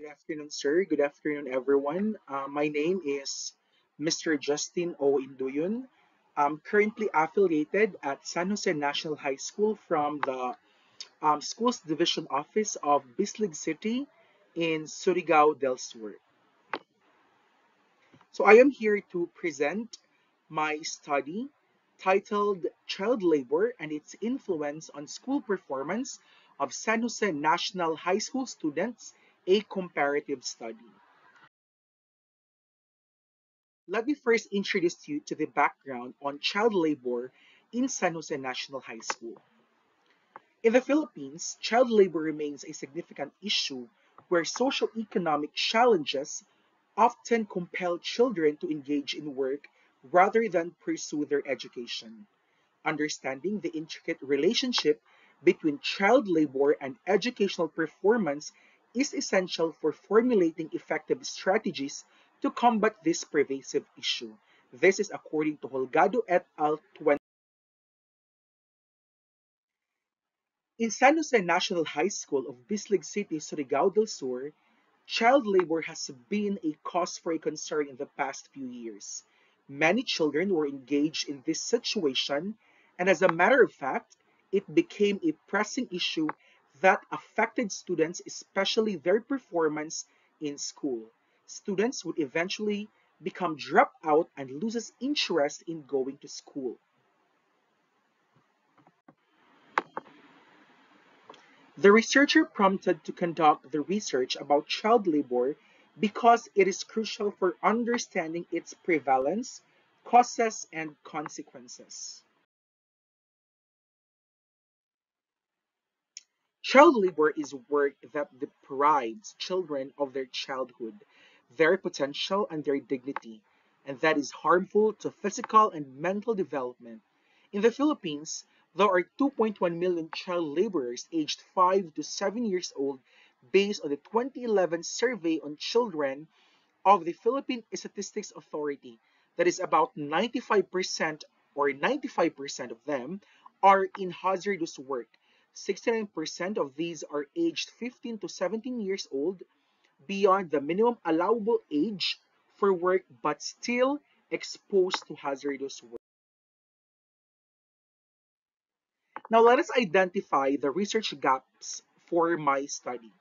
Good afternoon, sir. Good afternoon, everyone. My name is Mr. Justin O. Induyun. I'm currently affiliated at San Jose National High School from the Schools Division Office of Bislig City in Surigao del Sur. So I am here to present my study titled Child Labor and Its Influence on School Performance of San Jose National High School Students, a Comparative Study. Let me first introduce you to the background on child labor in San Jose National High School. In the Philippines, child labor remains a significant issue where socio-economic challenges often compel children to engage in work rather than pursue their education. Understanding the intricate relationship between child labor and educational performance is essential for formulating effective strategies to combat this pervasive issue. This is according to Holgado et al. 20. In San Jose National High School of Bislig City, Surigao del Sur, child labor has been a cause for a concern in the past few years. Many children were engaged in this situation, and as a matter of fact, it became a pressing issue that affected students, especially their performance in school. Students would eventually become dropped out and loses interest in going to school. The researcher prompted to conduct the research about child labor because it is crucial for understanding its prevalence, causes, and consequences. Child labor is work that deprives children of their childhood, their potential, and their dignity, and that is harmful to physical and mental development. In the Philippines, there are 2.1 million child laborers aged 5 to 7 years old based on the 2011 survey on children of the Philippine Statistics Authority. That is about 95% or 95% of them are in hazardous work. 69% of these are aged 15 to 17 years old, beyond the minimum allowable age for work but still exposed to hazardous work. Now let us identify the research gaps for my study.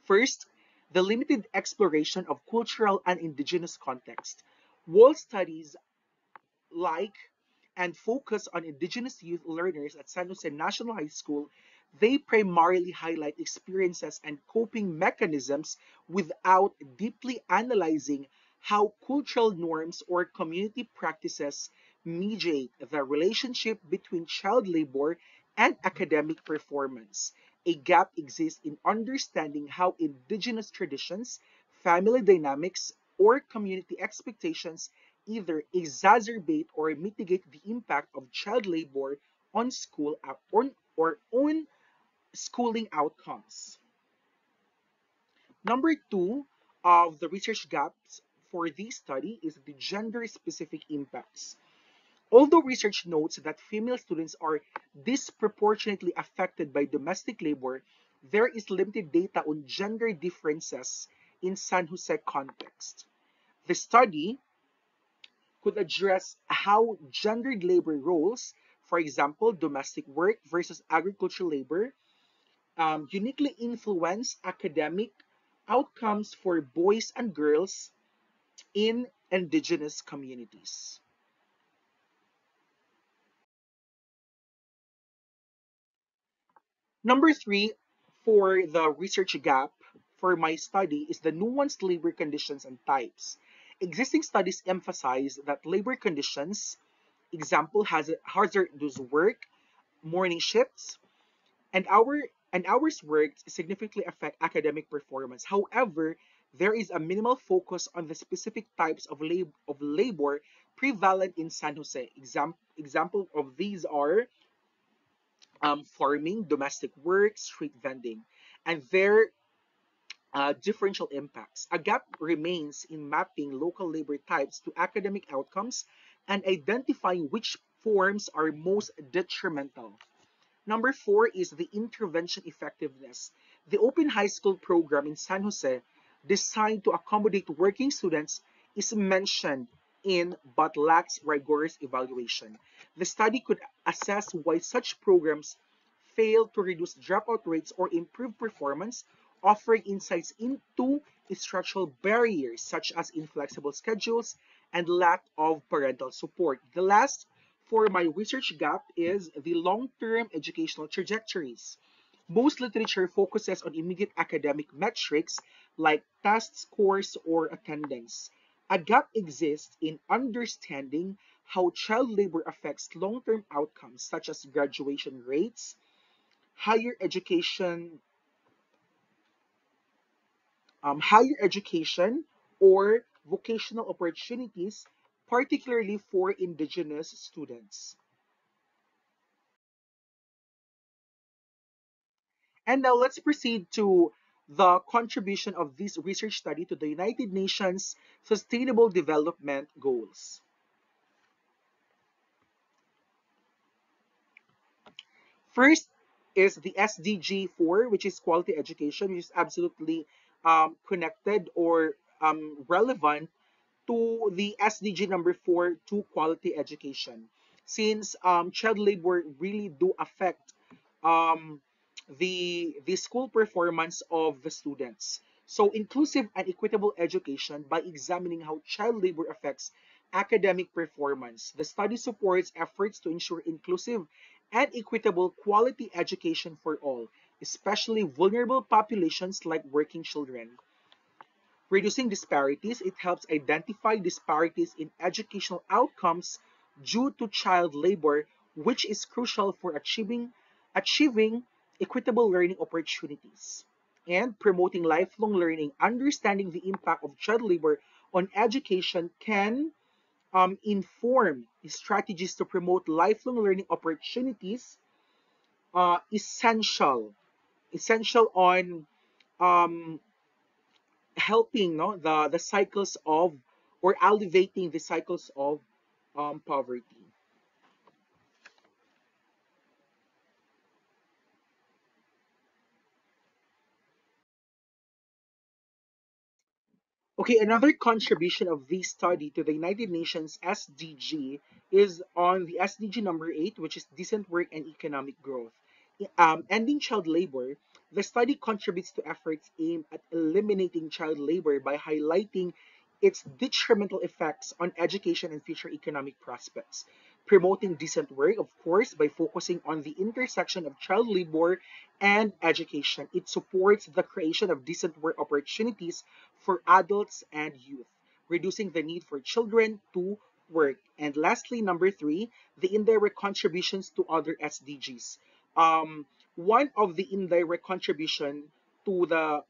First, the limited exploration of cultural and indigenous context. World studies like and focus on indigenous youth learners at San Jose National High School, they primarily highlight experiences and coping mechanisms without deeply analyzing how cultural norms or community practices mediate the relationship between child labor and academic performance. A gap exists in understanding how indigenous traditions, family dynamics, or community expectations either exacerbate or mitigate the impact of child labor on on schooling outcomes. Number two of the research gaps for this study is the gender specific impacts. Although research notes that female students are disproportionately affected by domestic labor, there is limited data on gender differences in San Jose context. The study could address how gendered labor roles, for example, domestic work versus agricultural labor, uniquely influence academic outcomes for boys and girls in indigenous communities. Number three, for the research gap for my study is the nuanced labor conditions and types. Existing studies emphasize that labor conditions, example, has hazardous work, morning shifts, and hours worked significantly affect academic performance. However, there is a minimal focus on the specific types of labor prevalent in San Jose. Example of these are farming, domestic work, street vending, and their differential impacts. A gap remains in mapping local labor types to academic outcomes and identifying which forms are most detrimental. Number four is the intervention effectiveness. The Open High School program in San Jose, designed to accommodate working students, is mentioned in but lacks rigorous evaluation. The study could assess why such programs fail to reduce dropout rates or improve performance, offering insights into structural barriers such as inflexible schedules and lack of parental support. The last for my research gap is the long-term educational trajectories. Most literature focuses on immediate academic metrics like test scores or attendance. A gap exists in understanding how child labor affects long-term outcomes such as graduation rates, higher education, higher education, or vocational opportunities, particularly for indigenous students. And now let's proceed to the contribution of this research study to the United Nations Sustainable Development Goals. First is the SDG 4, which is quality education, which is absolutely connected or relevant to the SDG number 4 to quality education. Since child labor really do affect um, the school performance of the students. So inclusive and equitable education by examining how child labor affects academic performance. The study supports efforts to ensure inclusive and equitable quality education for all, especially vulnerable populations like working children. Reducing disparities, it helps identify disparities in educational outcomes due to child labor, which is crucial for achieving equitable learning opportunities. And promoting lifelong learning, understanding the impact of child labor on education can inform strategies to promote lifelong learning opportunities, essential on um, helping no the cycles of or alleviating the cycles of poverty. Okay, another contribution of this study to the United Nations SDG is on the SDG number 8, which is decent work and economic growth. Ending child labor, the study contributes to efforts aimed at eliminating child labor by highlighting its detrimental effects on education and future economic prospects. Promoting decent work, of course, by focusing on the intersection of child labor and education. It supports the creation of decent work opportunities for adults and youth, reducing the need for children to work. And lastly, number three, the indirect contributions to other SDGs. One of the indirect contribution to the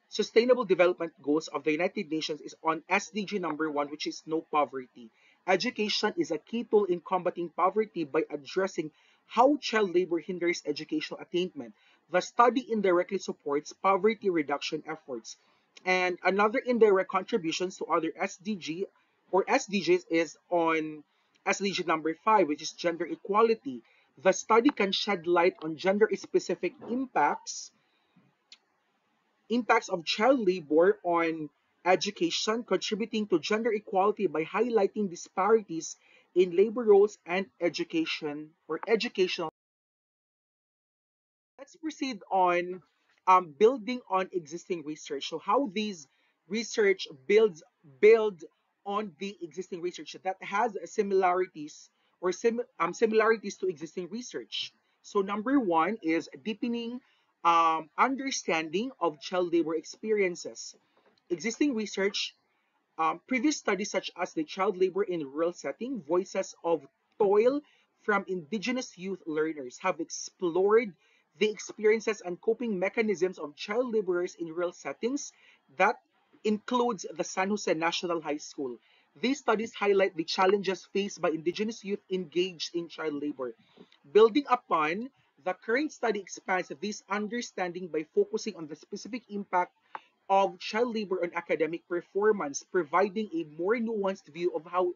Sustainable Development Goals of the United Nations is on SDG number 1, which is no poverty. Education is a key tool in combating poverty by addressing how child labor hinders educational attainment. The study indirectly supports poverty reduction efforts. And another indirect contributions to other SDG or SDGs is on SDG number 5, which is gender equality. The study can shed light on gender specific impacts of child labor on education, contributing to gender equality by highlighting disparities in labor roles and education or educational. Let's proceed on building on existing research. So how these research build on the existing research that has similarities or similarities to existing research. So number one is deepening understanding of child labor experiences. Existing research, previous studies such as the child labor in rural setting, voices of toil from indigenous youth learners have explored the experiences and coping mechanisms of child laborers in rural settings. That includes the San Jose National High School. These studies highlight the challenges faced by indigenous youth engaged in child labor. Building upon, the current study expands this understanding by focusing on the specific impact of child labor on academic performance, providing a more nuanced view of how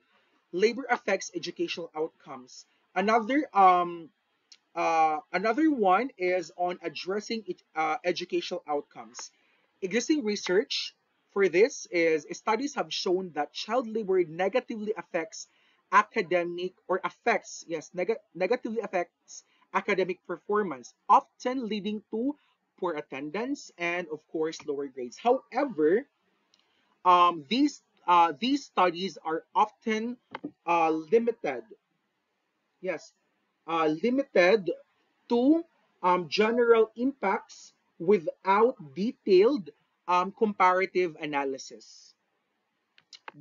labor affects educational outcomes. Another Another one is on addressing educational outcomes. Existing research for this is studies have shown that child labor negatively affects academic or affects, yes, negatively affects academic performance, often leading to poor attendance and, of course, lower grades. However, these studies are often limited, yes, limited to general impacts without detailed comparative analysis.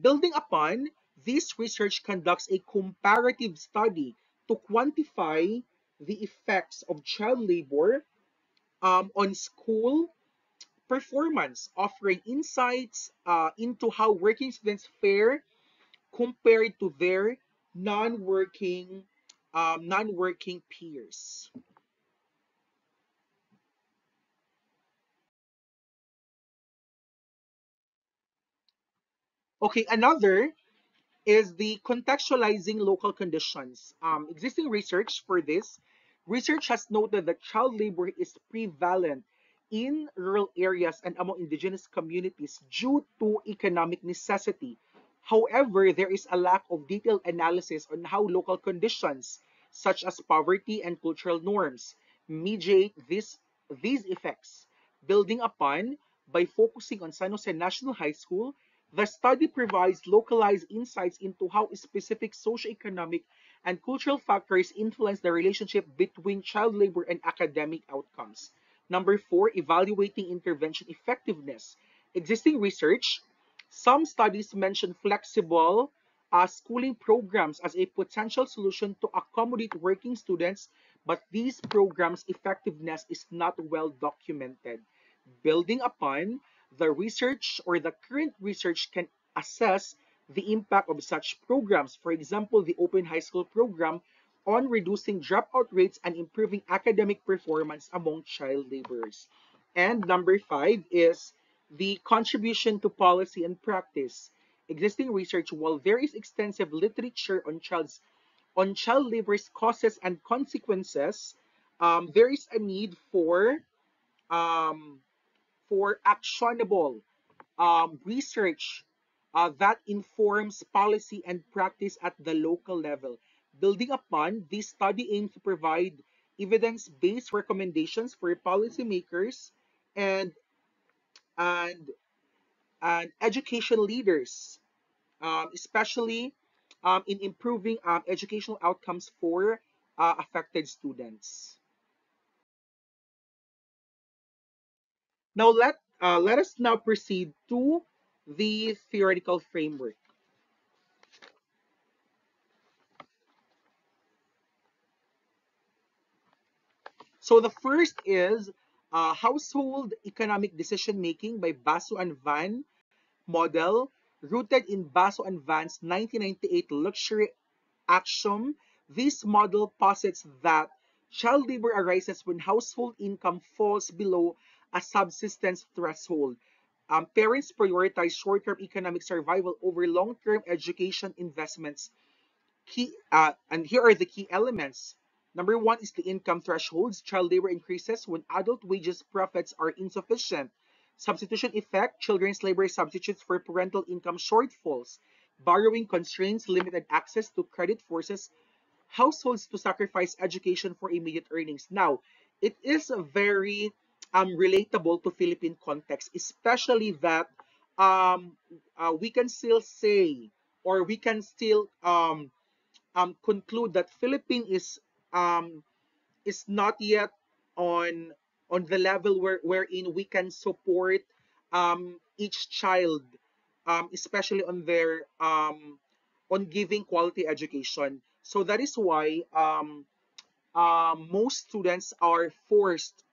Building upon, this research conducts a comparative study to quantify the effects of child labor on school performance, offering insights into how working students fare compared to their non-working non-working peers. Okay, another is the contextualizing local conditions. Existing research for this, research has noted that child labor is prevalent in rural areas and among indigenous communities due to economic necessity. However, there is a lack of detailed analysis on how local conditions, such as poverty and cultural norms, mediate these effects. Building upon, by focusing on San Jose National High School, the study provides localized insights into how specific socioeconomic and cultural factors influence the relationship between child labor and academic outcomes. Number four, evaluating intervention effectiveness. Existing research, some studies mention flexible schooling programs as a potential solution to accommodate working students, but these programs' effectiveness is not well documented. Building upon, the research or the current research can assess the impact of such programs. For example, the Open High School program on reducing dropout rates and improving academic performance among child laborers. And number five is the contribution to policy and practice. Existing research, while there is extensive literature on child labor's causes and consequences, there is a need um, for actionable research that informs policy and practice at the local level. Building upon, this study aims to provide evidence-based recommendations for policymakers and and and education leaders, especially in improving educational outcomes for affected students. Now let us now proceed to the theoretical framework. So the first is household economic decision making by Basu and Van model, rooted in Basu and Van's 1998 luxury axiom. This model posits that child labor arises when household income falls below a subsistence threshold. Parents prioritize short-term economic survival over long-term education investments. And here are the key elements. Number one is the income thresholds. Child labor increases when adult wages profits are insufficient. Substitution effect, children's labor substitutes for parental income shortfalls. Borrowing constraints, limited access to credit forces households to sacrifice education for immediate earnings. Now, it is very relatable to Philippine context, especially that we can still say or we can still conclude that Philippines is not yet on the level wherein we can support each child, especially on their on giving quality education. So that is why most students are forced,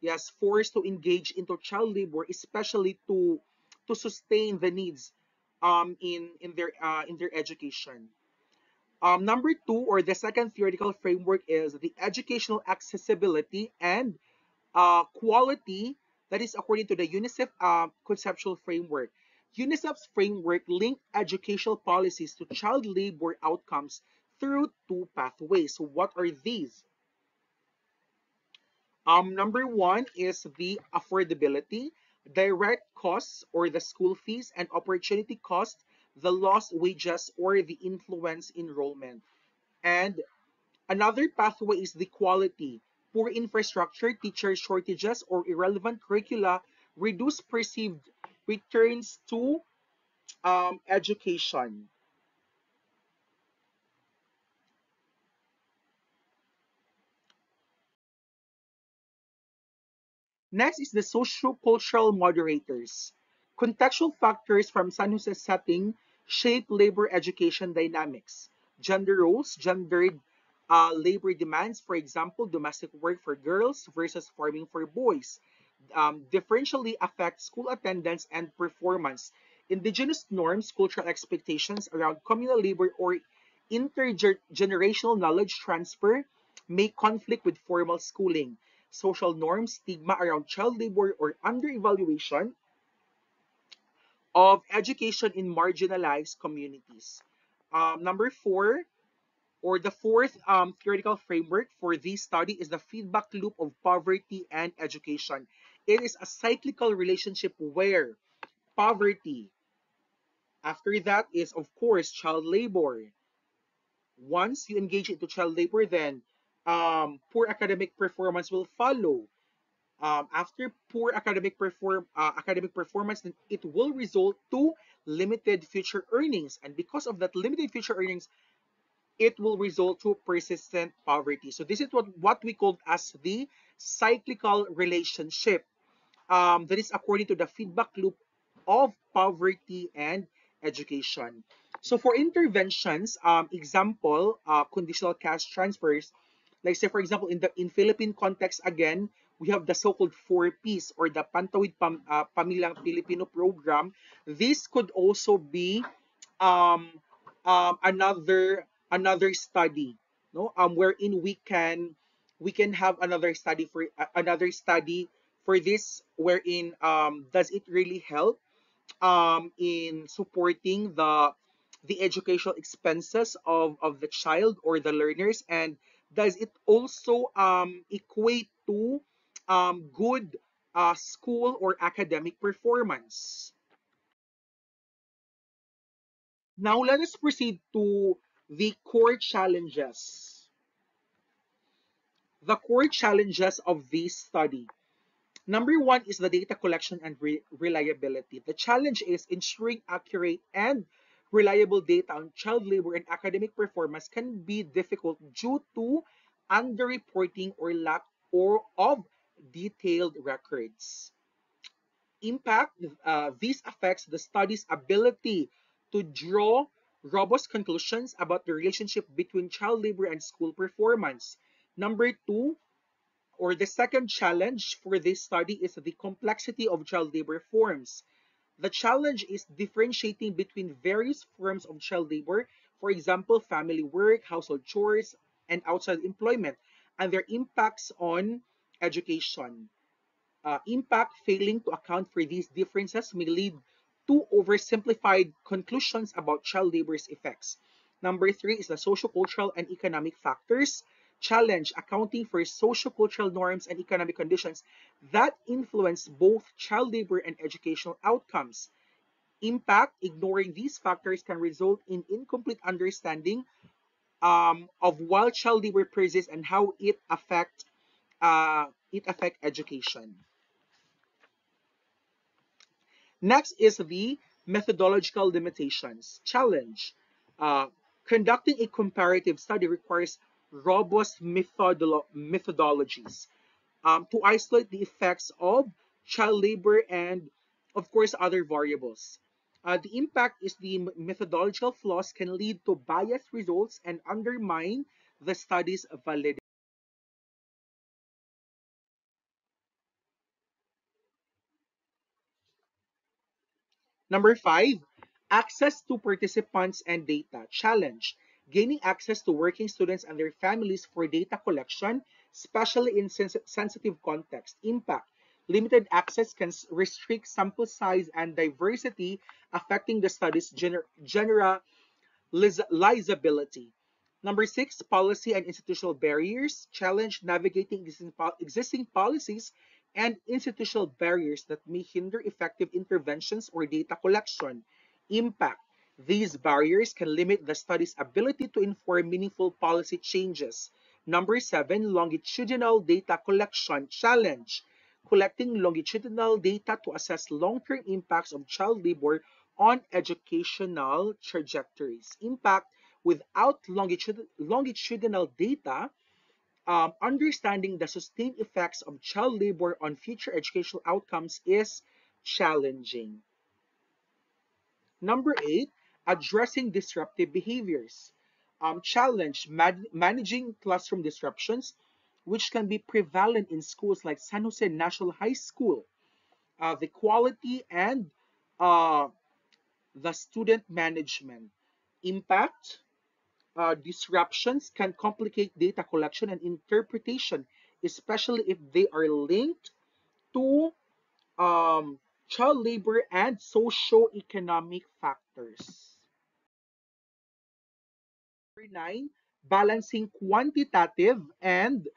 yes, forced to engage into child labor, especially to sustain the needs in their education. Number two, or the second theoretical framework, is the educational accessibility and quality that is according to the UNICEF conceptual framework. UNICEF's framework linked educational policies to child labor outcomes through two pathways. So what are these? Number one is the affordability, direct costs or the school fees, and opportunity cost, the lost wages or the influence enrollment. And another pathway is the quality. Poor infrastructure, teacher shortages, or irrelevant curricula reduce perceived returns to education. Next is the socio-cultural moderators. Contextual factors from San Jose's setting shape labor education dynamics. Gender roles, gendered labor demands, for example, domestic work for girls versus farming for boys, differentially affect school attendance and performance. Indigenous norms, cultural expectations around communal labor or intergenerational knowledge transfer may conflict with formal schooling. Social norms, stigma around child labor or under-evaluation of education in marginalized communities. Number four, or the fourth theoretical framework for this study is the feedback loop of poverty and education. It is a cyclical relationship where poverty, after that is of course child labor. Once you engage into child labor, then poor academic performance will follow. After poor academic performance, then it will result to limited future earnings, and because of that limited future earnings, it will result to persistent poverty. So this is what we call as the cyclical relationship, that is according to the feedback loop of poverty and education. So for interventions, example, conditional cash transfers, like say for example in Philippine context again, we have the so-called 4Ps or the Pantawid Pamilyang Pilipino program. This could also be um, another study, no, wherein we can have another study for this, wherein does it really help in supporting the educational expenses of the child or the learners, and does it also equate to good school or academic performance. Now let us proceed to the core challenges. The core challenges of this study. Number one is the data collection and reliability. The challenge is ensuring accurate and reliable data on child labor and academic performance can be difficult due to underreporting or lack of detailed records. Impact, this affects the study's ability to draw robust conclusions about the relationship between child labor and school performance. Number two, or the second challenge for this study, is the complexity of child labor forms. The challenge is differentiating between various forms of child labor, for example, family work, household chores, and outside employment, and their impacts on education. Impact, failing to account for these differences may lead to oversimplified conclusions about child labor's effects. Number three is the sociocultural and economic factors. Challenge, accounting for sociocultural norms and economic conditions that influence both child labor and educational outcomes. Impact, ignoring these factors can result in incomplete understanding of why child labor persists and how it affect education. Next is the methodological limitations. Challenge. Uh, Conducting a comparative study requires robust methodologies to isolate the effects of child labor and, of course, other variables. The impact is the methodological flaws can lead to biased results and undermine the study's validity. Number five, access to participants and data. Challenge. Gaining access to working students and their families for data collection, especially in sensitive context. Impact. Limited access can restrict sample size and diversity, affecting the study's generalizability. Number six, policy and institutional barriers. Challenge navigating existing policies and institutional barriers that may hinder effective interventions or data collection. Impact. These barriers can limit the study's ability to inform meaningful policy changes. Number seven, longitudinal data collection. Challenge. Collecting longitudinal data to assess long-term impacts of child labor on educational trajectories. Impact. Without longitudinal data, understanding the sustained effects of child labor on future educational outcomes is challenging. Number eight, addressing disruptive behaviors. Challenge managing classroom disruptions, which can be prevalent in schools like San Jose National High School. The quality and uh, the student management. Impact. Disruptions can complicate data collection and interpretation, especially if they are linked to um, child labor and socio-economic factors. Number nine, balancing quantitative and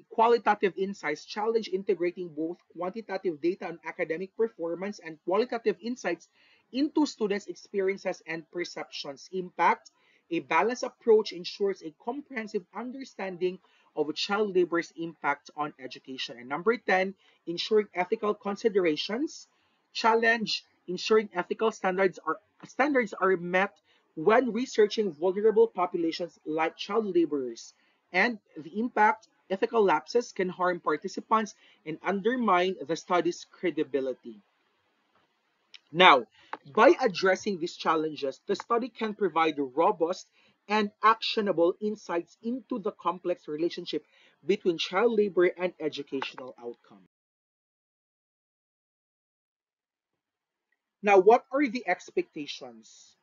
qualitative insights. Challenge integrating both quantitative data on academic performance and qualitative insights into students' experiences and perceptions. Impact. A balanced approach ensures a comprehensive understanding of child labor's impact on education. And number 10, ensuring ethical considerations. Challenge ensuring ethical standards are met when researching vulnerable populations like child laborers. And the impact, ethical lapses can harm participants and undermine the study's credibility. Now, by addressing these challenges, the study can provide robust and actionable insights into the complex relationship between child labor and educational outcomes. Now, what are the expectations?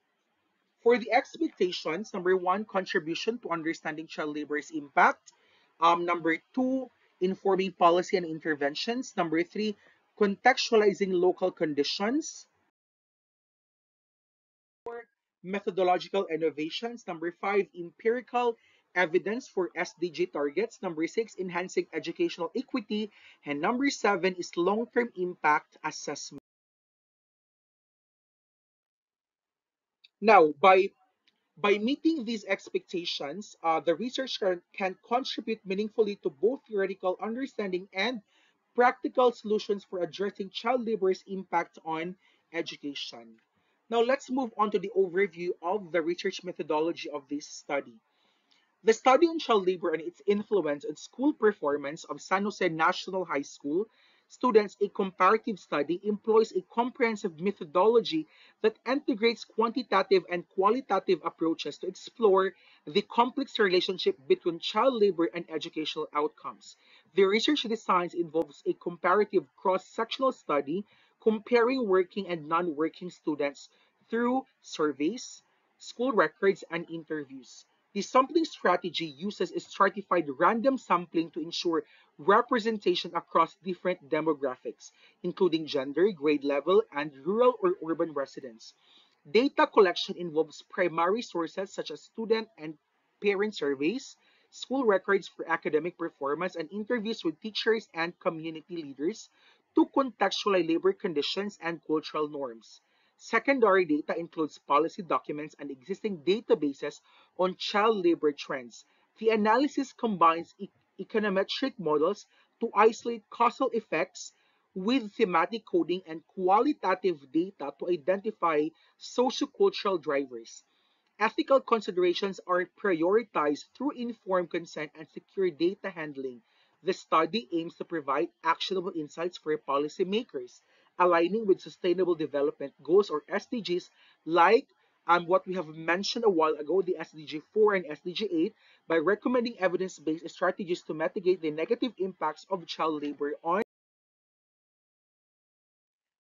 For the expectations, number one, contribution to understanding child labor's impact. Number two, informing policy and interventions. Number three, contextualizing local conditions. Four, methodological innovations. Number five, empirical evidence for SDG targets. Number six, enhancing educational equity. And number seven is long-term impact assessment. Now, by meeting these expectations, the research can contribute meaningfully to both theoretical understanding and practical solutions for addressing child labor's impact on education. Now, let's move on to the overview of the research methodology of this study. The study on child labor and its influence on school performance of San Jose National High School students, a comparative study, employs a comprehensive methodology that integrates quantitative and qualitative approaches to explore the complex relationship between child labor and educational outcomes. The research design involves a comparative cross-sectional study comparing working and non-working students through surveys, school records, and interviews. The sampling strategy uses a stratified random sampling to ensure representation across different demographics, including gender, grade level, and rural or urban residents. Data collection involves primary sources such as student and parent surveys, school records for academic performance, and interviews with teachers and community leaders to contextualize labor conditions and cultural norms. Secondary data includes policy documents and existing databases on child labor trends. The analysis combines econometric models to isolate causal effects with thematic coding and qualitative data to identify sociocultural drivers. Ethical considerations are prioritized through informed consent and secure data handling. The study aims to provide actionable insights for policymakers, aligning with Sustainable Development Goals or SDGs, like what we have mentioned a while ago, the SDG 4 and SDG 8, by recommending evidence based strategies to mitigate the negative impacts of child labor on.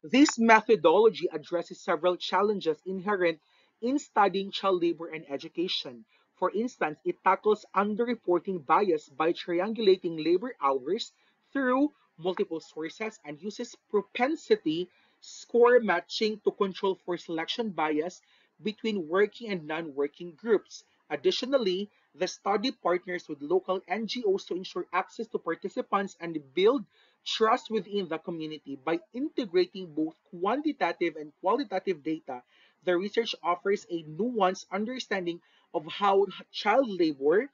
This methodology addresses several challenges inherent in studying child labor and education. For instance, it tackles underreporting bias by triangulating labor hours through multiple sources and uses propensity score matching to control for selection bias between working and non-working groups. Additionally, the study partners with local NGOs to ensure access to participants and build trust within the community. By integrating both quantitative and qualitative data, the research offers a nuanced understanding of how child labor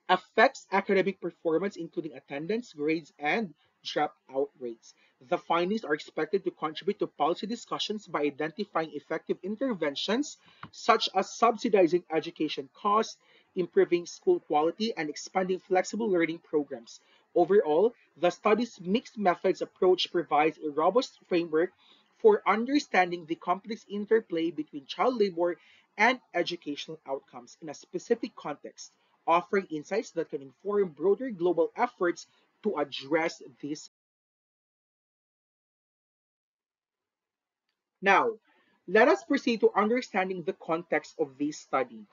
affects academic performance, including attendance, grades, and dropout rates. The findings are expected to contribute to policy discussions by identifying effective interventions such as subsidizing education costs, improving school quality, and expanding flexible learning programs. Overall, the study's mixed methods approach provides a robust framework for understanding the complex interplay between child labor and educational outcomes in a specific context, offering insights that can inform broader global efforts to address this. Now, let us proceed to understanding the context of this study.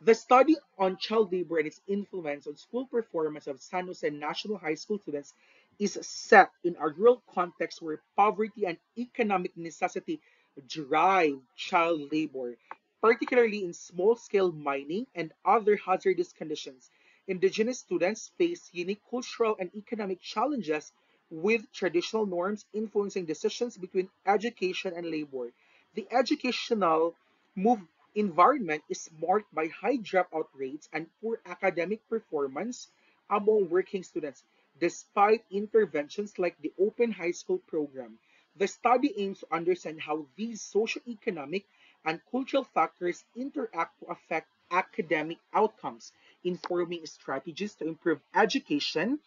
The study on child labor and its influence on school performance of San Jose National High School students is set in a rural context where poverty and economic necessity drive child labor, particularly in small scale mining and other hazardous conditions. Indigenous students face unique cultural and economic challenges with traditional norms influencing decisions between education and labor. The educational move environment is marked by high dropout rates and poor academic performance among working students, despite interventions like the Open High School program. The study aims to understand how these socioeconomic and cultural factors interact to affect academic outcomes, informing strategies to improve education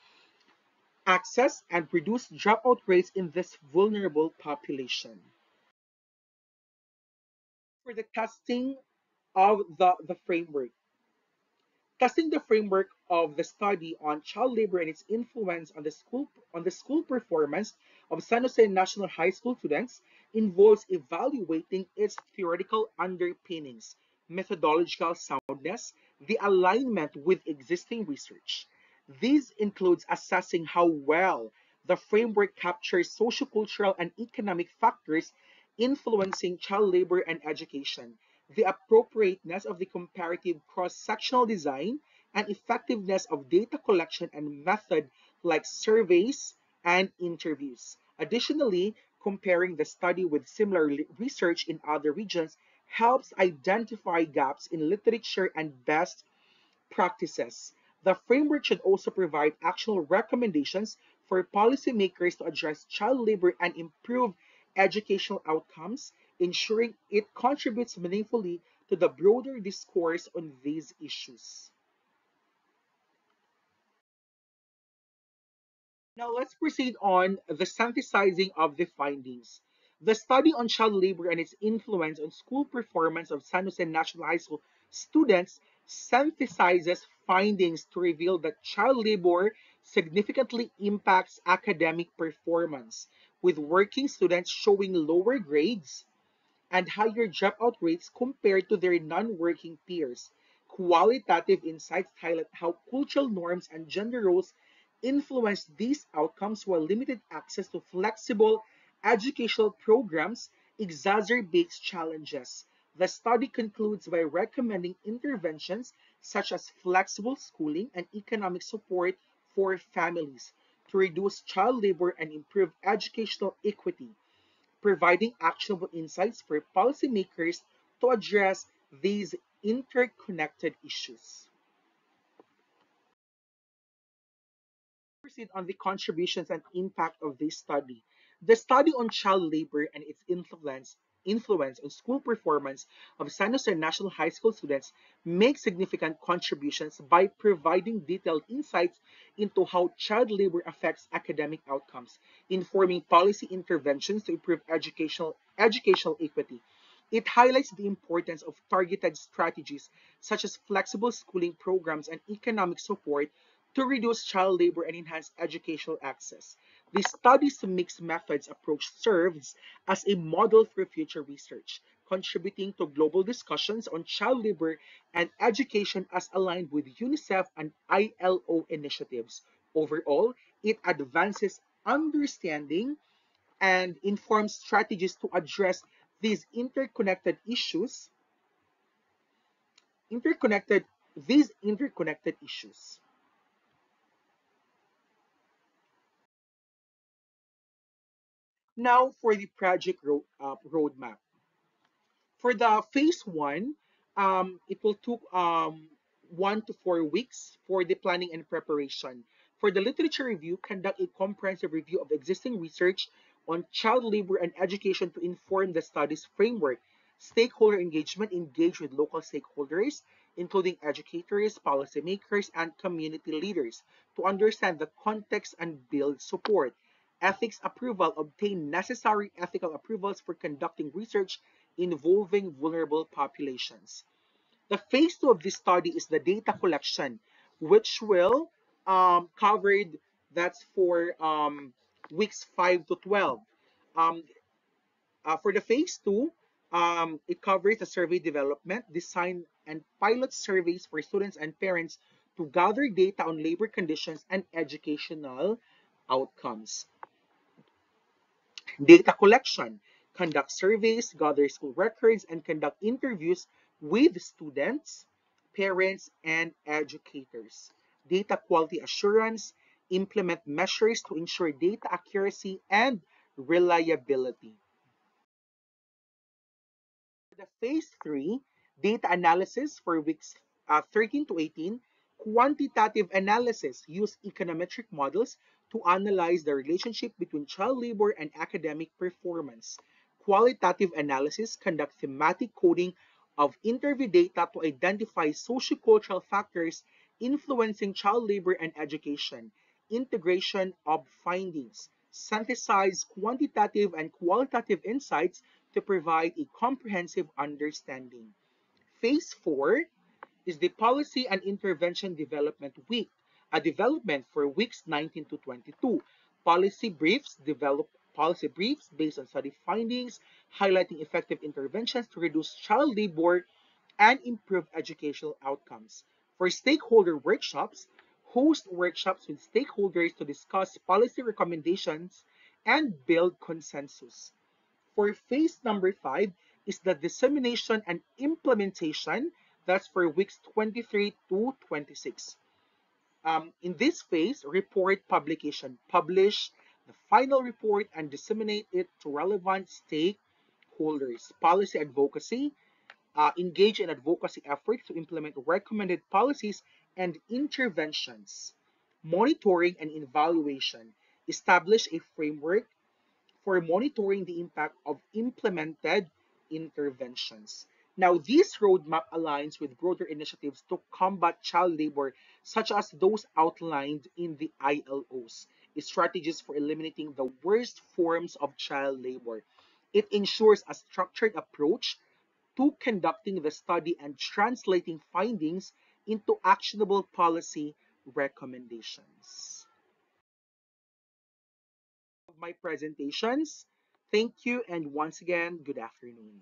access and reduce dropout rates in this vulnerable population. For the testing of the framework. Testing the framework of the study on child labor and its influence on the school performance of San Jose National High School students involves evaluating its theoretical underpinnings, methodological soundness, the alignment with existing research. This includes assessing how well the framework captures sociocultural and economic factors influencing child labor and education, the appropriateness of the comparative cross-sectional design, and effectiveness of data collection and method like surveys and interviews. Additionally, comparing the study with similar research in other regions helps identify gaps in literature and best practices. The framework should also provide actionable recommendations for policymakers to address child labor and improve educational outcomes, ensuring it contributes meaningfully to the broader discourse on these issues. Now let's proceed on the synthesizing of the findings. The study on child labor and its influence on school performance of San Jose National High School students synthesizes findings to reveal that child labor significantly impacts academic performance, with working students showing lower grades and higher dropout rates compared to their non-working peers. Qualitative insights highlight how cultural norms and gender roles influence these outcomes, while limited access to flexible educational programs exacerbates challenges. The study concludes by recommending interventions such as flexible schooling and economic support for families to reduce child labor and improve educational equity, providing actionable insights for policymakers to address these interconnected issues. Proceed on the contributions and impact of this study. The study on child labor and its influence on school performance of San Jose National High School students makes significant contributions by providing detailed insights into how child labor affects academic outcomes, informing policy interventions to improve educational equity. It highlights the importance of targeted strategies such as flexible schooling programs and economic support to reduce child labor and enhance educational access. The study's mixed methods approach serves as a model for future research, contributing to global discussions on child labor and education as aligned with UNICEF and ILO initiatives. Overall, it advances understanding and informs strategies to address these interconnected issues interconnected these interconnected issues. Now for the project roadmap. For the phase one, it will took 1 to 4 weeks for the planning and preparation. For the literature review, conduct a comprehensive review of existing research on child labor and education to inform the study's framework. Stakeholder engagement, engage with local stakeholders, including educators, policymakers, and community leaders, to understand the context and build support. Ethics approval, obtain necessary ethical approvals for conducting research involving vulnerable populations. The phase two of this study is the data collection, which will covered that's for weeks 5 to 12. Um, for the phase two, it covers the survey development, design, and pilot surveys for students and parents to gather data on labor conditions and educational outcomes. Data collection, conduct surveys, gather school records, and conduct interviews with students, parents, and educators. Data quality assurance, implement measures to ensure data accuracy and reliability. The phase three, data analysis for weeks 13 to 18, quantitative analysis use econometric models to analyze the relationship between child labor and academic performance. Qualitative analysis conduct thematic coding of interview data to identify sociocultural factors influencing child labor and education. Integration of findings. Synthesize quantitative and qualitative insights to provide a comprehensive understanding. Phase 4 is the Policy and Intervention Development Week, a development for weeks 19 to 22. Policy briefs develop policy briefs based on study findings, highlighting effective interventions to reduce child labor and improve educational outcomes. For stakeholder workshops, host workshops with stakeholders to discuss policy recommendations and build consensus. For phase number 5 is the dissemination and implementation. That's for weeks 23 to 26. In this phase, report publication. Publish the final report and disseminate it to relevant stakeholders. Policy advocacy. Engage in advocacy efforts to implement recommended policies and interventions. Monitoring and evaluation. Establish a framework for monitoring the impact of implemented interventions. Now, this roadmap aligns with broader initiatives to combat child labor, such as those outlined in the ILO's strategies for eliminating the worst forms of child labor. It ensures a structured approach to conducting the study and translating findings into actionable policy recommendations. My presentations. Thank you, and once again, good afternoon.